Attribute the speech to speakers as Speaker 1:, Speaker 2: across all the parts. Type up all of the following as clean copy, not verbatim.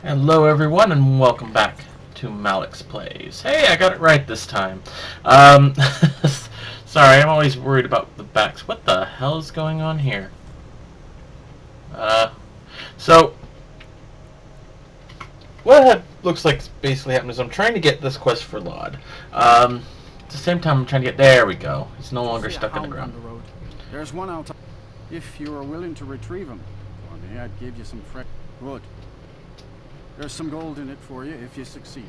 Speaker 1: Hello everyone and welcome back to Malix Plays. Hey, I got it right this time. Sorry, I'm always worried about the backs. What the hell is going on here? So what looks like basically happened is I'm trying to get this quest for Laud. At the same time I'm trying to get... There we go. He's no longer stuck in the ground.
Speaker 2: There's one out. If you are willing to retrieve him for me, I'd give you some fresh wood. There's some gold in it for you if you succeed.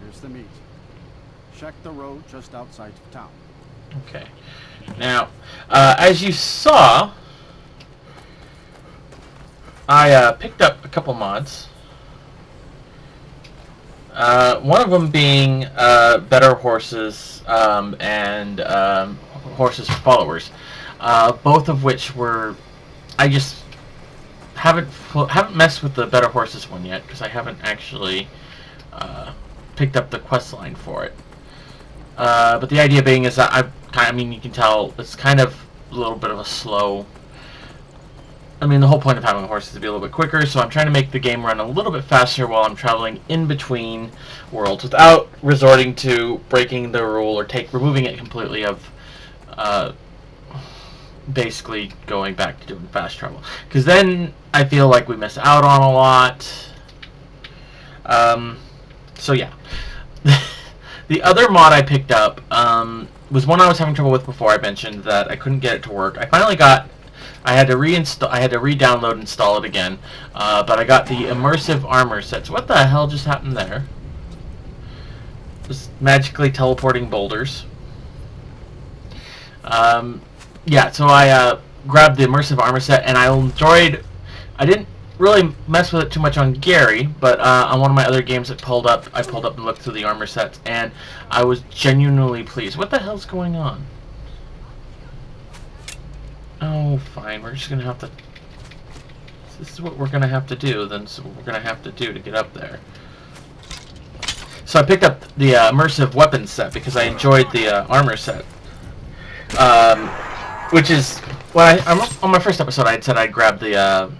Speaker 2: Here's the meat. Check the road just outside of town.
Speaker 1: Okay. Now, as you saw, I picked up a couple mods. One of them being better horses and horses for followers. Both of which were, I just haven't messed with the better horses one yet because I haven't actually picked up the quest line for it. But the idea being is that I mean, you can tell it's kind of a little bit of a slow. I mean, the whole point of having a horse is to be a little bit quicker, so I'm trying to make the game run a little bit faster while I'm traveling in between worlds without resorting to breaking the rule or removing it completely of basically going back to doing fast travel, because then I feel like we miss out on a lot. So yeah. The other mod I picked up was one I was having trouble with before. I mentioned that I couldn't get it to work. I finally got... I had to re-download and install it again, but I got the immersive armor sets. What the hell just happened there? Just magically teleporting boulders. Yeah, so I grabbed the immersive armor set, and I enjoyed... I didn't really mess with it too much on Gary, but on one of my other games I pulled up and looked through the armor sets, and I was genuinely pleased. What the hell's going on? Oh, fine, we're just gonna have to... This is what we're gonna have to do, then this is what we're gonna have to do to get up there. So I picked up the immersive weapons set because I enjoyed the armor set. Which is... Well, on my first episode I had said I'd grab the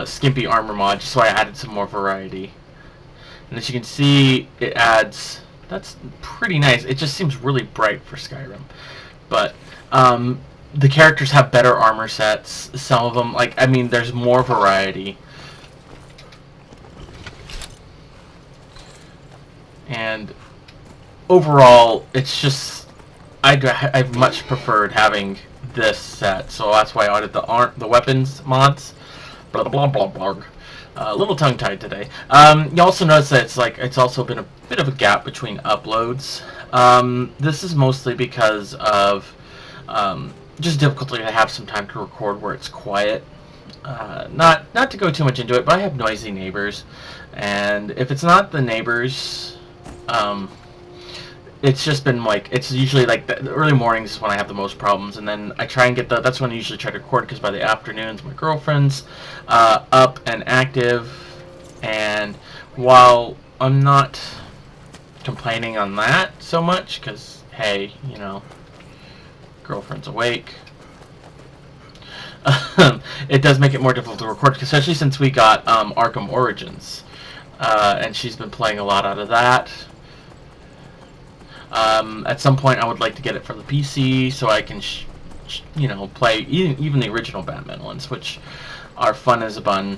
Speaker 1: skimpy armor mod just so I added some more variety. And as you can see, it adds... That's pretty nice. It just seems really bright for Skyrim. But the characters have better armor sets. Some of them, like, I mean, there's more variety. And overall, it's just... I've much preferred having this set, so that's why I ordered the weapons mods. Blah blah blah blah. A little tongue-tied today. You also notice that it's also been a bit of a gap between uploads. This is mostly because of just difficulty to have some time to record where it's quiet. Not to go too much into it, but I have noisy neighbors, and if it's not the neighbors, it's just been like, it's usually like the early mornings is when I have the most problems, and then I try and get that's when I usually try to record, because by the afternoons my girlfriend's up and active, and while I'm not complaining on that so much, because hey, you know, girlfriend's awake, it does make it more difficult to record, especially since we got Arkham Origins, and she's been playing a lot out of that. At some point I would like to get it for the PC so I can, you know, play even the original Batman ones, which are fun as a bun.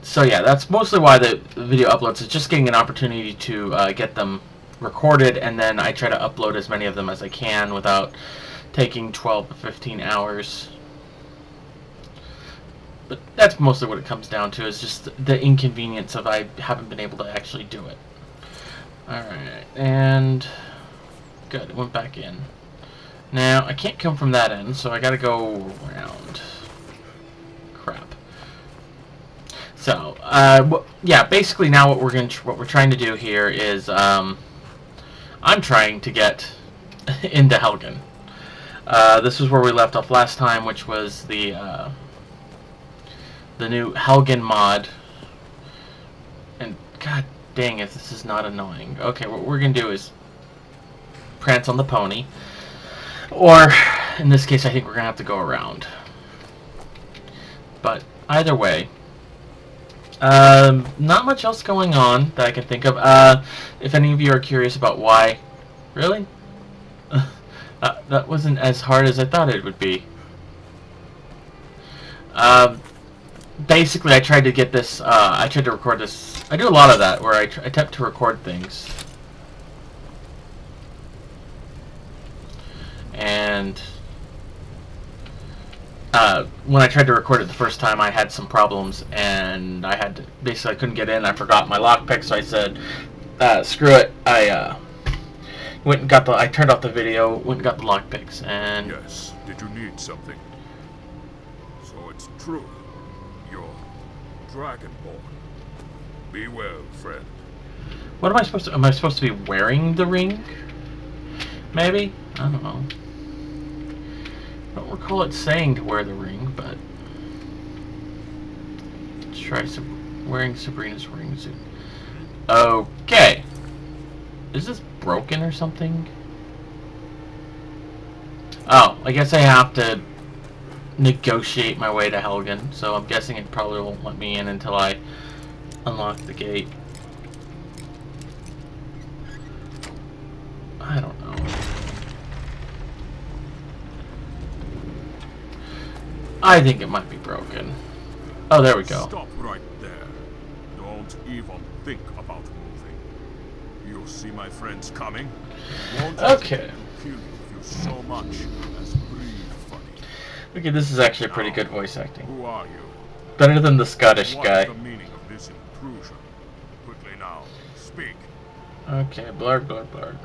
Speaker 1: So yeah, that's mostly why the video uploads is just getting an opportunity to get them recorded, and then I try to upload as many of them as I can without taking 12 to 15 hours. But that's mostly what it comes down to, is just the inconvenience of I haven't been able to actually do it. Alright, and good, it went back in. Now, I can't come from that end, so I gotta go around. Crap. So, yeah, basically now what we're trying to do here is, I'm trying to get into Helgan. This is where we left off last time, which was the new Helgan mod. And, god dang if this is not annoying. Okay, what we're gonna do is prance on the pony, or in this case I think we're gonna have to go around. But either way, not much else going on that I can think of. If any of you are curious about why, really, that wasn't as hard as I thought it would be. Basically, I tried to get this. I tried to record this. I do a lot of that where I attempt to record things, and when I tried to record it the first time, I had some problems, and I had to, basically I couldn't get in. I forgot my lockpick, so I said, "Screw it." I went and got the. I turned off the video, went and got the lockpicks, and
Speaker 3: Yes. Did you need something? So it's true. You're Dragonborn. Be well, friend.
Speaker 1: what am I supposed to? Am I supposed to be wearing the ring? Maybe, I don't know. I don't recall it saying to wear the ring, but let's try wearing Sabrina's ring suit. Okay. Is this broken or something? Oh, I guess I have to negotiate my way to Helgan, so I'm guessing it probably won't let me in until I unlock the gate. I don't know. I think it might be broken. Oh, there we go.
Speaker 3: Stop right there. Don't even think about moving. You see my friends coming? Won't
Speaker 1: Okay.
Speaker 3: kill you if you so much as breathe funny.
Speaker 1: Okay, this is actually pretty good voice acting.
Speaker 3: Who are you?
Speaker 1: Better than the Scottish
Speaker 3: What's
Speaker 1: guy.
Speaker 3: the meaning of this intrusion? Quickly now, speak.
Speaker 1: Okay, blarg, blarg, blarg.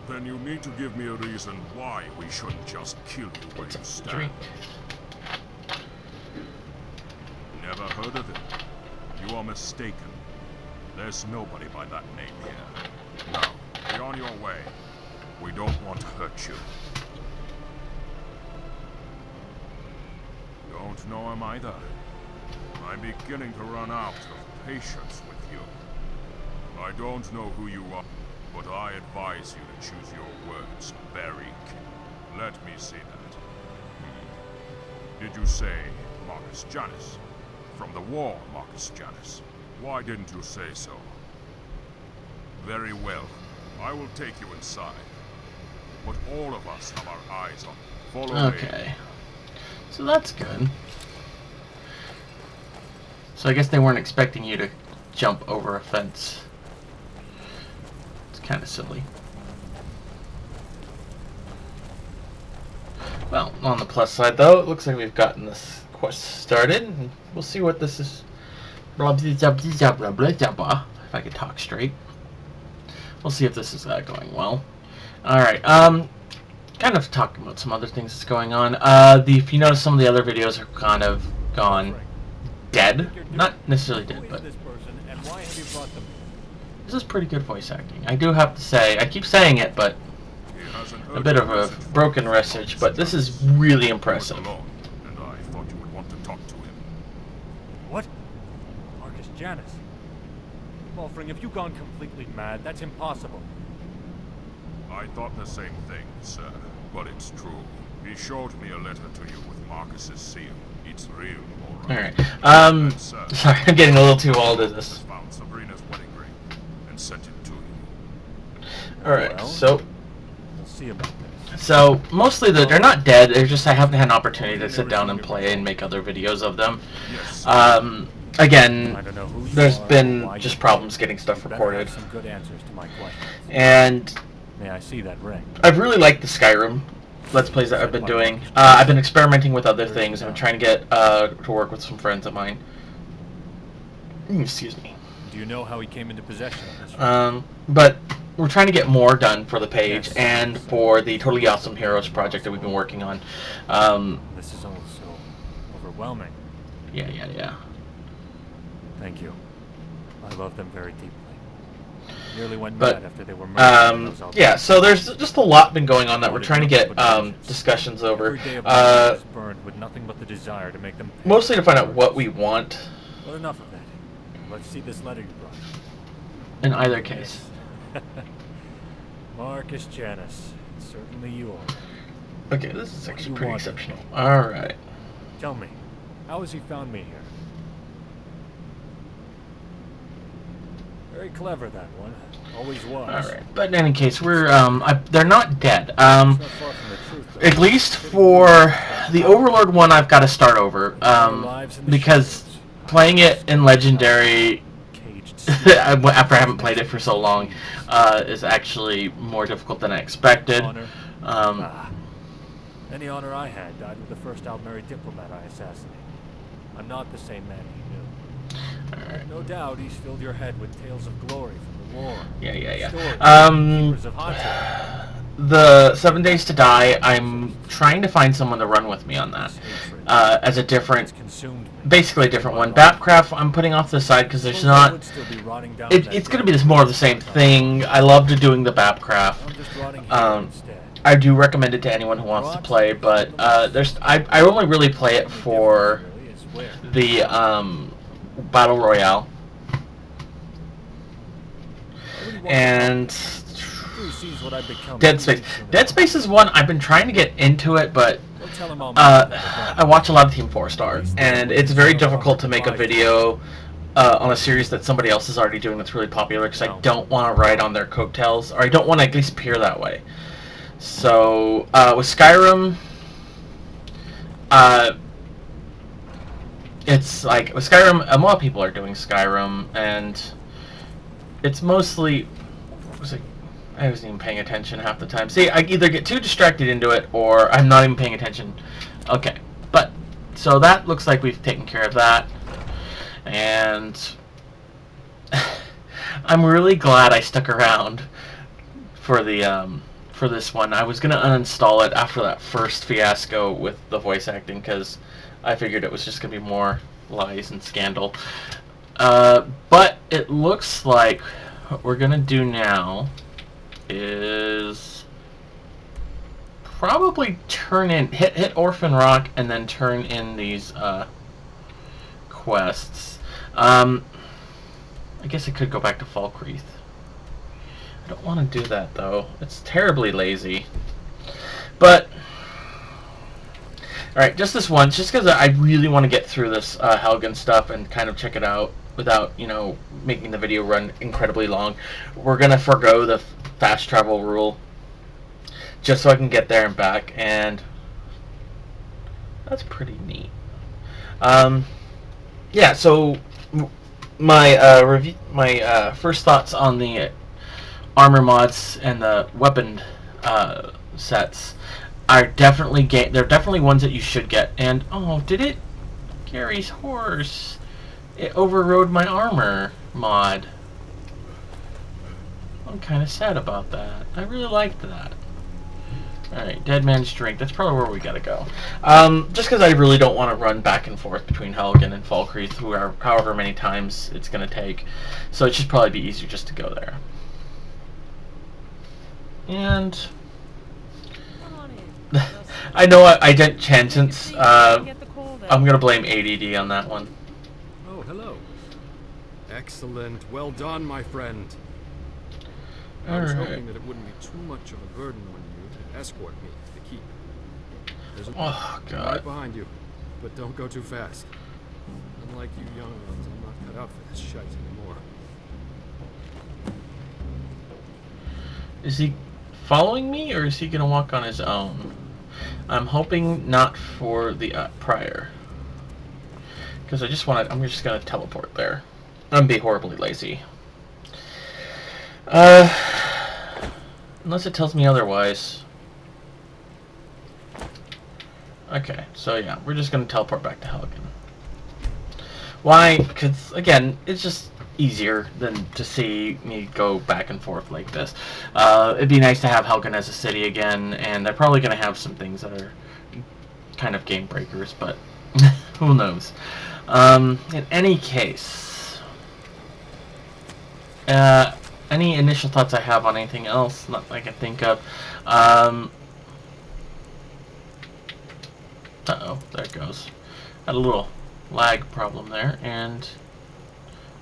Speaker 3: Then you need to give me a reason why we shouldn't just kill you where you stand.
Speaker 1: Drink.
Speaker 3: Never heard of it? You are mistaken. There's nobody by that name here. Now, be on your way. We don't want to hurt you. Don't know him either. I'm beginning to run out of patience with you. I don't know who you are, but I advise you to choose your words very carefully. Let me see that. Did you say Marcus Janus? From the war, Marcus Janus. Why didn't you say so? Very well. I will take you inside. But all of us have our eyes on. Follow me.
Speaker 1: Okay. So that's good. So I guess they weren't expecting you to jump over a fence. It's kind of silly. Well, on the plus side though, it looks like we've gotten this quest started. And we'll see what this is. Blah, blah, blah, blah, blah, blah, blah, blah, if I could talk straight. We'll see if this is going well. Alright, kind of talking about some other things that's going on. If you notice, some of the other videos are kind of gone dead. Not necessarily dead, but this is pretty good voice acting. I do have to say, I keep saying it, but a bit of a broken message, but this is really impressive.
Speaker 3: And I thought you would want to talk to him.
Speaker 4: What? Marcus Janus? Wolfring, have you gone completely mad? That's impossible.
Speaker 3: I thought the same thing, sir. But it's true. He showed me a letter to you with Marcus's seal. It's real, all right.
Speaker 1: Alright, sorry, I'm getting a little too old at this.
Speaker 3: Found Sabrina's wedding ring and sent it to you.
Speaker 1: Alright,
Speaker 4: Well,
Speaker 1: so
Speaker 4: we'll see about this.
Speaker 1: So, mostly they're not dead, they're just I haven't had an opportunity to sit down and play and make other videos of them.
Speaker 3: Yes.
Speaker 1: Again,
Speaker 4: I don't know who you
Speaker 1: there's
Speaker 4: are or
Speaker 1: been
Speaker 4: why
Speaker 1: just
Speaker 4: you-
Speaker 1: problems getting stuff
Speaker 4: You better have
Speaker 1: recorded.
Speaker 4: some good answers to my questions.
Speaker 1: And
Speaker 4: May I see that ring?
Speaker 1: I've really liked the Skyrim Let's Plays that I've been doing. I've been experimenting with other things. I'm trying to get to work with some friends of mine. Excuse me.
Speaker 4: Do you know how he came into possession of this ring?
Speaker 1: But we're trying to get more done for the page
Speaker 4: Yes.
Speaker 1: and for the Totally Awesome Heroes project that we've been working on.
Speaker 4: This is all so overwhelming.
Speaker 1: Yeah.
Speaker 4: Thank you. I love them very deeply. Nearly went
Speaker 1: But,
Speaker 4: mad after they were murdered.
Speaker 1: yeah, so there's just a lot been going on that we're trying to get discussions over.
Speaker 4: Every day of my life is burned with nothing but the desire to make them pay.
Speaker 1: Mostly to find out what we want
Speaker 4: But enough of that. Let's see this letter you brought.
Speaker 1: in either case.
Speaker 4: Marcus Janus, it's certainly you are.
Speaker 1: Okay, this is actually
Speaker 4: you
Speaker 1: pretty
Speaker 4: want?
Speaker 1: exceptional. Alright.
Speaker 4: Tell me, how has he found me here? Very clever, that one. Always was.
Speaker 1: Alright, but in any case, we're, they're not dead.
Speaker 4: It's not far from the truth, though.
Speaker 1: At least for the Overlord one, I've got to start over, because playing it in Legendary, after I haven't played it for so long, is actually more difficult than I expected.
Speaker 4: Any honor I had died with the first Aldmeri diplomat I assassinated. I'm not the same man he knew.
Speaker 1: Alright.
Speaker 4: No doubt he's filled your head with tales of glory from the war.
Speaker 1: Yeah.
Speaker 4: Stories of Haunted.
Speaker 1: The 7 Days to Die, I'm trying to find someone to run with me on that. As a different, basically a different one. Bapcraft, I'm putting off to the side because there's not... It's going to be this more of the same thing. I loved doing the Bapcraft. I do recommend it to anyone who wants to play, but I only really play it for the Battle Royale. And Dead Space. Dead Space is one I've been trying to get into it, but I watch a lot of Team 4-Star, and it's very difficult to make a video on a series that somebody else is already doing that's really popular, because I don't want to ride on their coattails, or I don't want to at least appear that way. So, with Skyrim, it's like, with Skyrim, a lot of people are doing Skyrim, and it's mostly, I wasn't even paying attention half the time. See, I either get too distracted into it, or I'm not even paying attention. Okay, but, so that looks like we've taken care of that, and I'm really glad I stuck around for the, for this one. I was going to uninstall it after that first fiasco with the voice acting, because I figured it was just going to be more lies and scandal. But it looks like what we're going to do now is probably turn in, hit Orphan Rock, and then turn in these quests. I guess I could go back to Falkreath. I don't want to do that, though. It's terribly lazy. But, alright, just this once, just because I really want to get through this Helgan stuff and kind of check it out without, you know, making the video run incredibly long. We're going to forego the fast travel rule just so I can get there and back, and that's pretty neat. Yeah, so my first thoughts on the armor mods and the weapon sets are definitely they're definitely ones that you should get. And oh, did it? Gary's horse. It overrode my armor mod. I'm kind of sad about that. I really liked that. Alright, Dead Man's Drink. That's probably where we gotta go. Just because I really don't want to run back and forth between Helgan and Falkreath, however many times it's gonna take. So it should probably be easier just to go there. And I know I didn't Chansons. I'm gonna blame ADD on that one.
Speaker 5: Oh, hello. Excellent. Well done, my friend. I was hoping that it wouldn't be too much of a burden on you to escort me to the keep. There's a right behind you, but don't go too fast. Unlike you young ones, I'm not cut out for this shite anymore.
Speaker 1: Is he following me, or is he gonna walk on his own? I'm hoping not for the prior, because I'm just gonna teleport there. I'm gonna be horribly lazy. Unless it tells me otherwise. Okay, so yeah, we're just gonna teleport back to Helgan. Why? Because again, it's just easier than to see me go back and forth like this. It'd be nice to have Helgan as a city again, and they're probably gonna have some things that are kind of game breakers, but who knows. In any case, any initial thoughts I have on anything else? Not that I can think of. Uh-oh, there it goes. Had a little lag problem there, and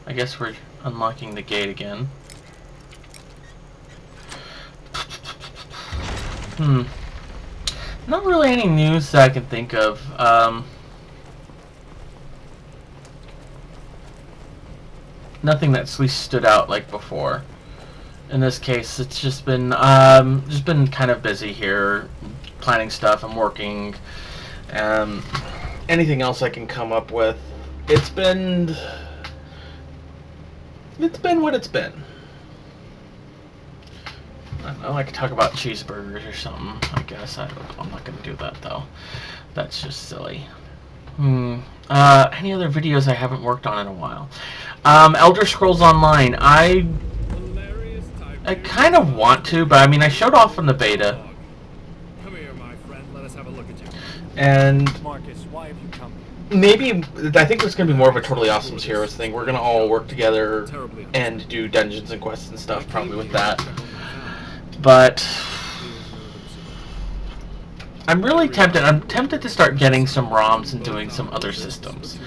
Speaker 1: I guess we're unlocking the gate again. Not really any news that I can think of. nothing that's at least stood out like before. In this case, it's just been kind of busy here, planning stuff. I'm working. Anything else I can come up with. It's been what it's been. I don't know, I could talk about cheeseburgers or something, I guess. I'm not going to do that, though. That's just silly. Any other videos I haven't worked on in a while? Elder Scrolls Online. I kind of want to, but I mean, I showed off from the beta.
Speaker 5: Come here, my friend. Let us have a look at you.
Speaker 1: And
Speaker 4: Marcus, why have you come?
Speaker 1: maybe, I think it's going to be more of a Totally Awesome Heroes thing. We're going to all work together and do dungeons and quests and stuff, probably with that. But I'm really tempted. I'm tempted to start getting some ROMs and doing some other systems.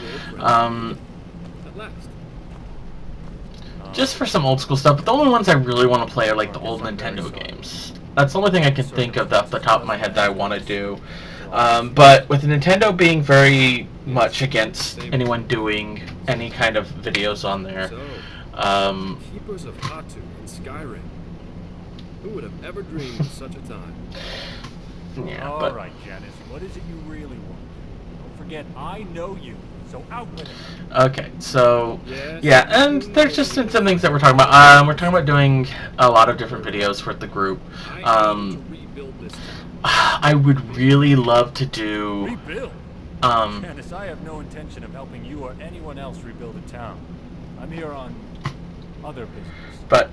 Speaker 1: Just for some old school stuff, but the only ones I really want to play are like the old Nintendo games. That's the only thing I can think of off the top of my head that I want to do. But with Nintendo being very much against anyone doing any kind of videos on there,
Speaker 5: Keepers of Hatu in Skyrim. Who would have ever dreamed of such a time?
Speaker 1: yeah.
Speaker 4: All
Speaker 1: But
Speaker 4: right, Janice, what is it you really want? Don't forget, I know you, so out with it.
Speaker 1: okay, so
Speaker 5: Yes.
Speaker 1: yeah, and there's just been some things that we're talking about. We're talking about doing a lot of different videos for the group.
Speaker 5: I aim to rebuild this town.
Speaker 1: I would really love to do.
Speaker 4: Rebuild?
Speaker 1: Um,
Speaker 4: Janice, I have no intention of helping you or anyone else rebuild a town. I'm here on other business.
Speaker 1: but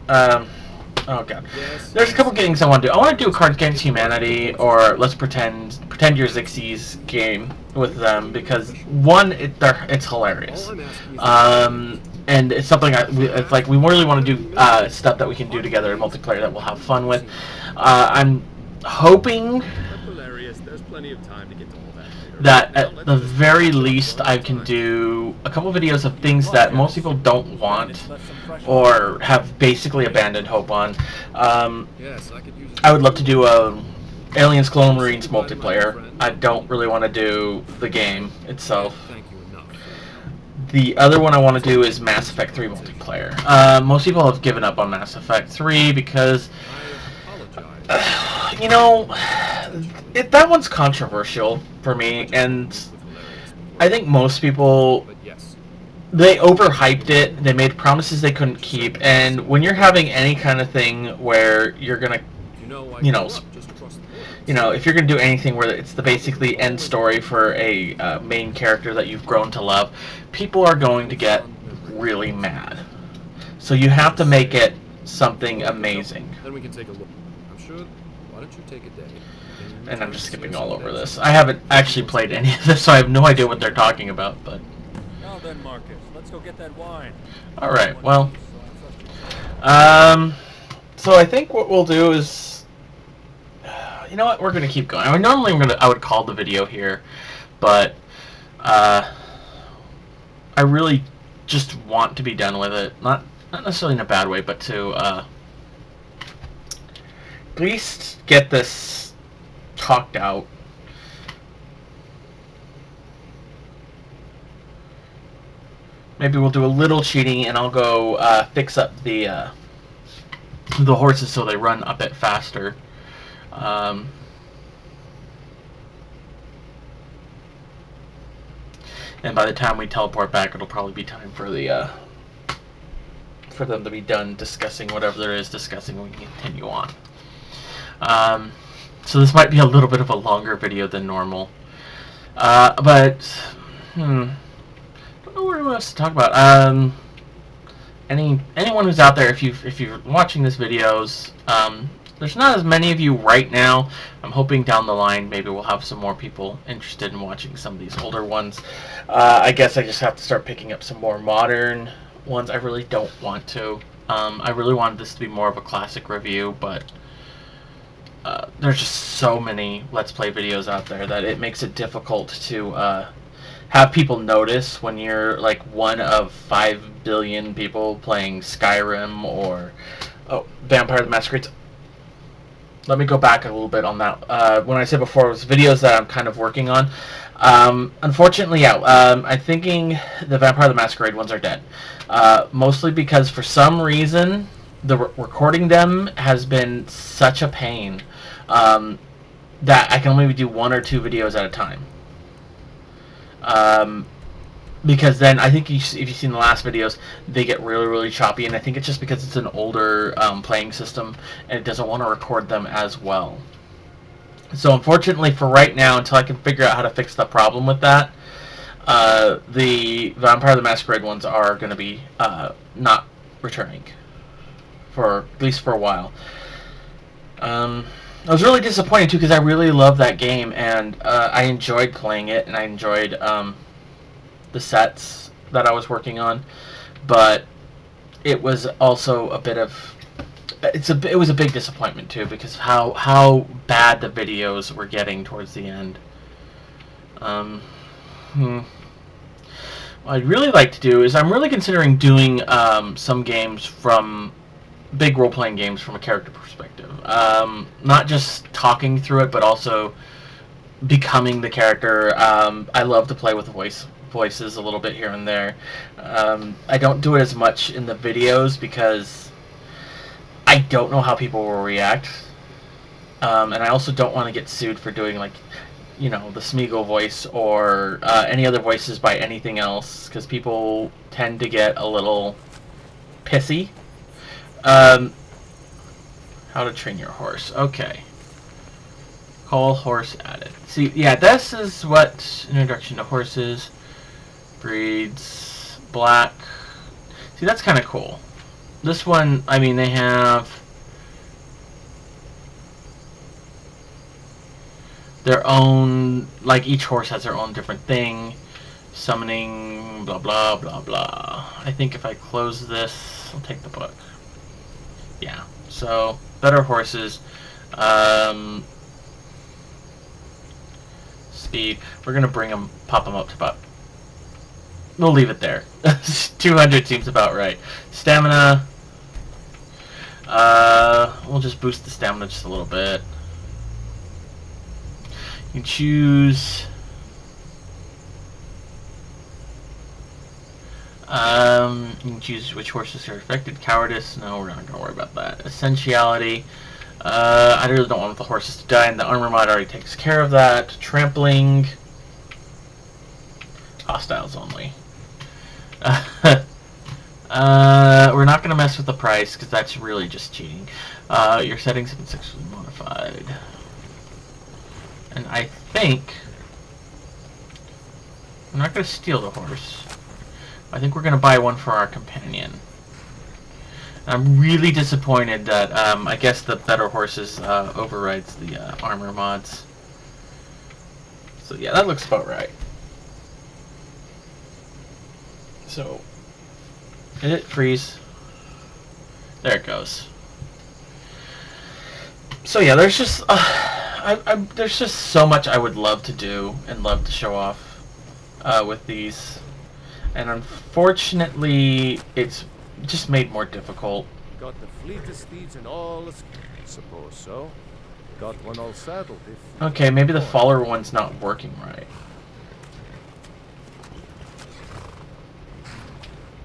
Speaker 1: oh god,
Speaker 5: Yes.
Speaker 1: there's a couple games I want to do. I want to do a Cards Against Humanity or Let's Pretend You're Xyxes game with them because one, it's hilarious.
Speaker 5: All I'm asking is
Speaker 1: And it's something it's like we really want to do stuff that we can do together in multiplayer that we'll have fun with. I'm hoping
Speaker 5: hilarious. There's plenty of time to get to all that later.
Speaker 1: that
Speaker 5: Now,
Speaker 1: at
Speaker 5: let's
Speaker 1: the
Speaker 5: just
Speaker 1: very
Speaker 5: focus
Speaker 1: least
Speaker 5: on
Speaker 1: I
Speaker 5: our
Speaker 1: can
Speaker 5: time.
Speaker 1: do a couple videos of things that most people don't want or have basically abandoned hope on.
Speaker 5: Yes, I could use
Speaker 1: I would love to do a Aliens Clone Marines multiplayer. I don't really want to do the game itself.
Speaker 5: Thank you enough.
Speaker 1: The other one I want to do is Mass Effect 3 multiplayer. Most people have given up on Mass Effect 3 because,
Speaker 5: I apologize.
Speaker 1: you know, that one's controversial for me, and I think most people,
Speaker 5: But yes,
Speaker 1: they overhyped it, they made promises they couldn't keep, and when you're having any kind of thing where you're gonna,
Speaker 5: you know, I
Speaker 1: You know,
Speaker 5: grew up just across the border.
Speaker 1: you know, if you're gonna do anything where it's the basically end story for a main character that you've grown to love, people are going to get really mad. So you have to make it something amazing.
Speaker 5: Then we can take a look. I'm sure. Why don't you take a day?
Speaker 1: And I'm just skipping all over this. I haven't actually played any of this, so I have no idea what they're talking about, but...
Speaker 4: Now then, Marcus, let's go get that wine.
Speaker 1: Alright, well...
Speaker 4: So I trust you.
Speaker 1: So I think what we'll do is... You know what, we're gonna keep going. I mean, normally I would call the video here, but... I really just want to be done with it. Not necessarily in a bad way, but to, at least get this talked out. Maybe we'll do a little cheating, and I'll go fix up the horses so they run a bit faster. And by the time we teleport back, it'll probably be time for the for them to be done discussing whatever there is discussing. We can continue on. So this might be a little bit of a longer video than normal, but don't know what else to talk about. Anyone who's out there, if you're watching this videos, there's not as many of you right now. I'm hoping down the line maybe we'll have some more people interested in watching some of these older ones. I guess I just have to start picking up some more modern ones. I really don't want to. I really wanted this to be more of a classic review, but there's just so many Let's Play videos out there that it makes it difficult to have people notice when you're like one of 5 billion people playing Skyrim or Vampire the Masquerade. let me go back a little bit on that. When I said before, it was videos that I'm kind of working on. Unfortunately, yeah, I'm thinking the Vampire the Masquerade ones are dead. Mostly because for some reason, recording them has been such a pain that I can only do 1 or 2 videos at a time. Because then I think if you've seen the last videos, they get really, really choppy, and I think it's just because it's an older playing system and it doesn't want to record them as well. So unfortunately for right now, until I can figure out how to fix the problem with that, the Vampire the Masquerade ones are going to be not returning for at least for a while. I was really disappointed too because I really love that game and I enjoyed playing it and I enjoyed the sets that I was working on, but it was also a bit of it was a big disappointment too because how bad the videos were getting towards the end. What I'd really like to do is I'm really considering doing some games from big role-playing games from a character perspective, not just talking through it but also becoming the character. I love to play with voices a little bit here and there. I don't do it as much in the videos because I don't know how people will react, and I also don't want to get sued for doing like, you know, the Smeagol voice or any other voices by anything else because people tend to get a little pissy. How to train your horse. Okay. Call horse added. See, yeah, this is what introduction to horses. Breeds. Black. See, that's kind of cool. This one, I mean, they have their own, like each horse has their own different thing. Summoning, blah, blah, blah, blah. I think if I close this, I'll take the book. Yeah, so better horses. Speed. We're going to bring them, pop them up to about, we'll leave it there. 200 seems about right. Stamina. We'll just boost the stamina just a little bit. You can choose. You can choose which horses are affected. Cowardice. No, we're not going to worry about that. Essentiality. I really don't want the horses to die, and the armor mod already takes care of that. Trampling. Hostiles only. We're not going to mess with the price because that's really just cheating. Your settings have been sexually modified. And I think I'm not going to steal the horse. I think we're going to buy one for our companion. I'm really disappointed that I guess the better horses overrides the armor mods. So yeah, that looks about right. So, did it freeze? There it goes. So yeah, there's just there's just so much I would love to do and love to show off with these, and unfortunately, it's just made more difficult.
Speaker 6: Got the fleetest steeds in all the... Suppose so. Got one all saddled if...
Speaker 1: Okay, maybe the follower one's not working right.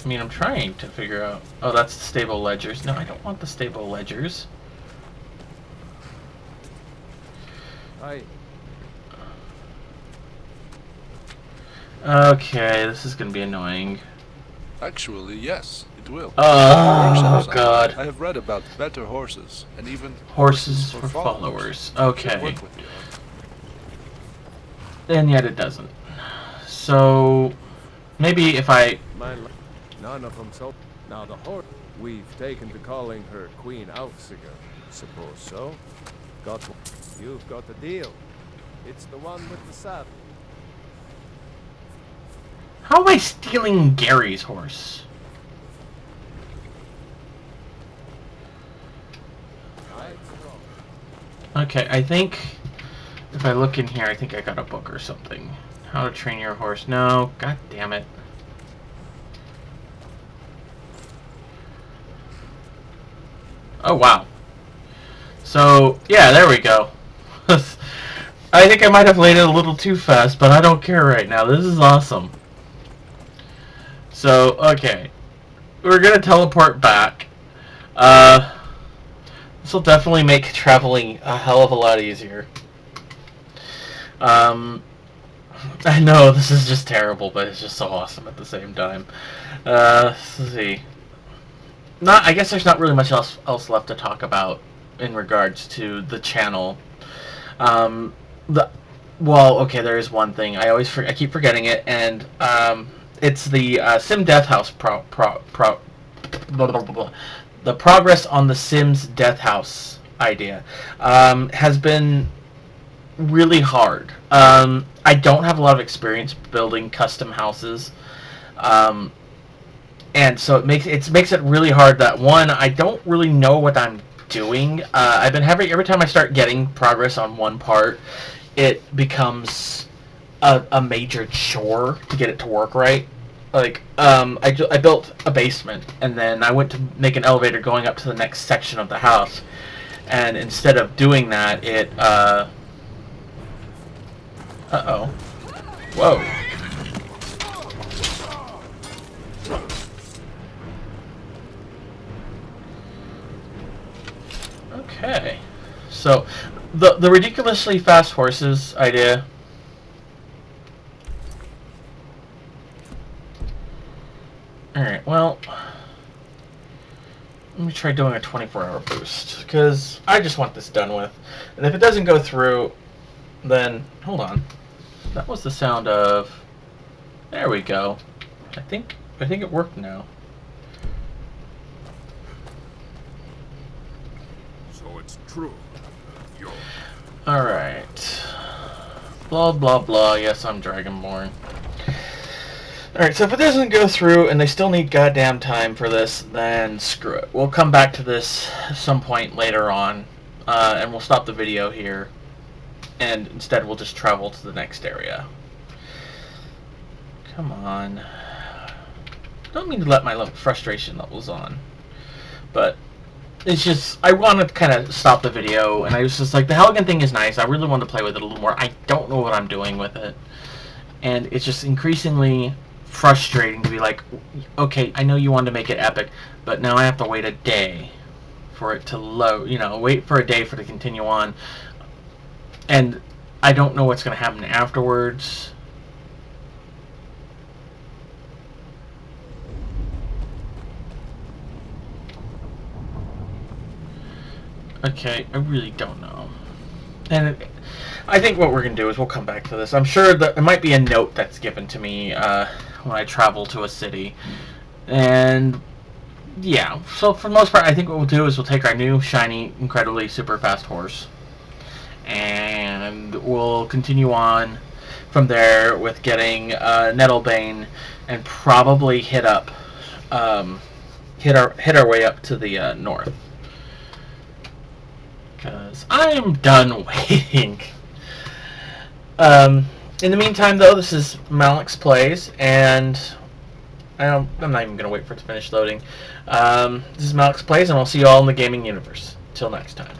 Speaker 1: I mean, I'm trying to figure out... Oh, that's the stable ledgers. No, I don't want the stable ledgers. Okay, this is gonna be annoying.
Speaker 7: Actually, yes, it will.
Speaker 1: Oh, God.
Speaker 7: I have read about better horses, and even
Speaker 1: horses for followers. Okay. And yet it doesn't. So, maybe if I...
Speaker 6: None of them so... Now the horse... We've taken to calling her Queen Aufsiger. Suppose so. Got one. You've got the deal. It's the one with the saddle.
Speaker 1: How am I stealing Gary's horse? Okay, I think if I look in here, I think I got a book or something. How to train your horse. No, god damn it. Oh, wow. So, yeah, there we go. I think I might have laid it a little too fast, but I don't care right now. This is awesome. So, okay. We're going to teleport back. This will definitely make traveling a hell of a lot easier. I know, this is just terrible, but it's just so awesome at the same time. Let's see. I guess there's not really much else left to talk about in regards to the channel. Well, okay, there is one thing. I keep forgetting it, and it's the Sim Death House the progress on the Sims Death House idea has been really hard. I don't have a lot of experience building custom houses, and so it makes it really hard. That one, I don't really know what I'm doing. I've been having, every time I start getting progress on one part, it becomes a major chore to get it to work right. Like, I built a basement, and then I went to make an elevator going up to the next section of the house, and instead of doing that, it, uh-oh. Whoa. Okay. So, the ridiculously fast horses idea... Alright, well... Let me try doing a 24-hour boost, because I just want this done with. And if it doesn't go through, then... Hold on. That was the sound of... There we go. I think it worked now.
Speaker 3: So it's true. You're...
Speaker 1: Alright. Blah, blah, blah. Yes, I'm Dragonborn. Alright, so if it doesn't go through and they still need goddamn time for this, then screw it. We'll come back to this some point later on, and we'll stop the video here. And instead we'll just travel to the next area. Come on. Don't mean to let my frustration levels on. But it's just, I want to kind of stop the video, and I was just like, the Helgan thing is nice. I really want to play with it a little more. I don't know what I'm doing with it. And it's just increasingly frustrating to be like, okay, I know you wanted to make it epic, but now I have to wait a day for it to load, wait for a day for it to continue on. And I don't know what's going to happen afterwards. Okay, I really don't know. And I think what we're going to do is we'll come back to this. I'm sure that there might be a note that's given to me when I travel to a city. And yeah, so for the most part, I think what we'll do is we'll take our new, shiny, incredibly super fast horse. And we'll continue on from there with getting Nettlebane, and probably hit our way up to the north. Because I am done waiting. In the meantime, though, this is Malix Plays, and I'm not even going to wait for it to finish loading. This is Malix Plays, and I'll see you all in the gaming universe. Till next time.